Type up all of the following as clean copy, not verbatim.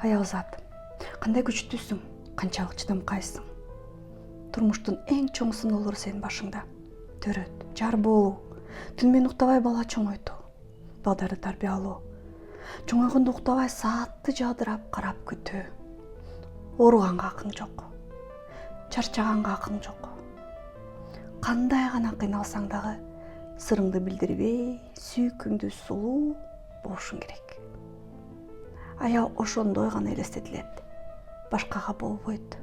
Аялзат, кандай күчтүүсүң, канчалык чыдамкайсың. Турмуштун эң чоң сыноолору сенин башыңда. Төрөт, жар болуу, түн менен уктабай бала чоңойтуу, балдарды тарбиялоо, чоңойгондо уктабай саатты жадырап карап күтүү. Ооруганга акың жок, чарчаганга акың жок. Кандай гана кыйналсаң дагы сырыңды билдирбей, сүйкүңдүү сулуу болушуң керек. Аял ошондой гана элестетилет, башкага болбойт.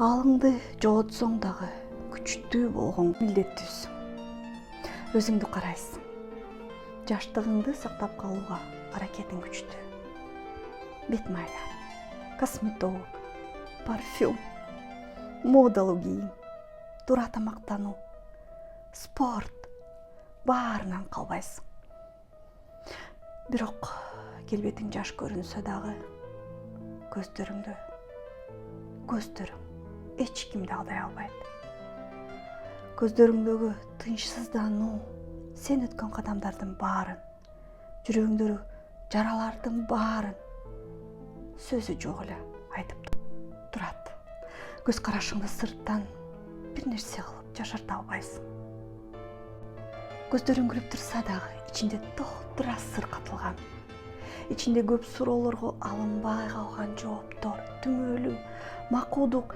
Алыңды жоготсоң дагы күчтүү болгон милдеттүүсүң. Өзүңдү карайсың. Жаштыгыңды сактап калууга аракетиң күчтүү. Бет майлар, косметолог, парфюм, модалуу кийим, туура тамактануу, спорт, баарынан калбайсың. Бирок келбетиң жаш көрүнсө дагы көздөрүң эч кимди алдай албайт. Көздөрүңдөгү тынчсыздануу сен өткөн кадамдардын баарын, жүрөгүңдөгү жаралардын баарын сөзү жок эле айтып турат. Көз карашыңды сырттан бир нерсе кылып жашарта албайсың. Көздөрүң күлүп турса дагы ичинде толтура сыр катылган. Ичинде көп суроолорго алынбай калган жооптор, түмөлүү, макулдук,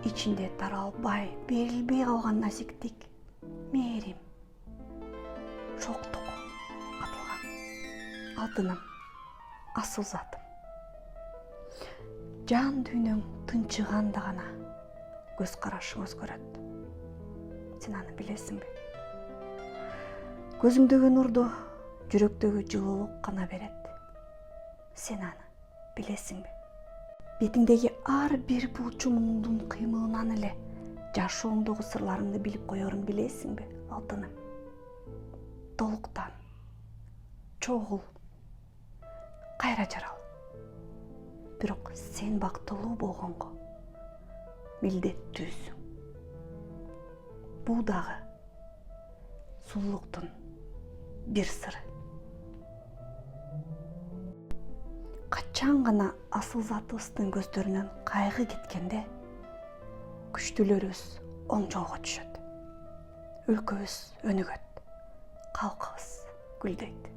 ичинде таралбай, берилбей калган назиктик, мээрим, шоктук катылган. Алтыным, асыл затым. Жан дүйнөң тынчыганда гана көз карашың өзгөрөт. Сен аны билесиңби? Көзүңдөгү нурду жүрөктөгү жылуулук гана берет. Сен аны билесиңби? Бетиңдеги ар бир булчу муңдун кыймылынан эле жашооңдогу сырларыңды билип коерун билесиңби, алтыным? Толуктан, чогул, кайра жарал. Бирок сен бактылуу болгонго милдеттүүсүң. Бул дагы сулуулуктун бир сыры. Качан гана асыл затыбыздын көздөрүнөн кайгы кеткенде күчтүүлөрүбүз оң жолго түшөт. Өлкөбүз өнүгөт, калкыбыз гүлдөйт.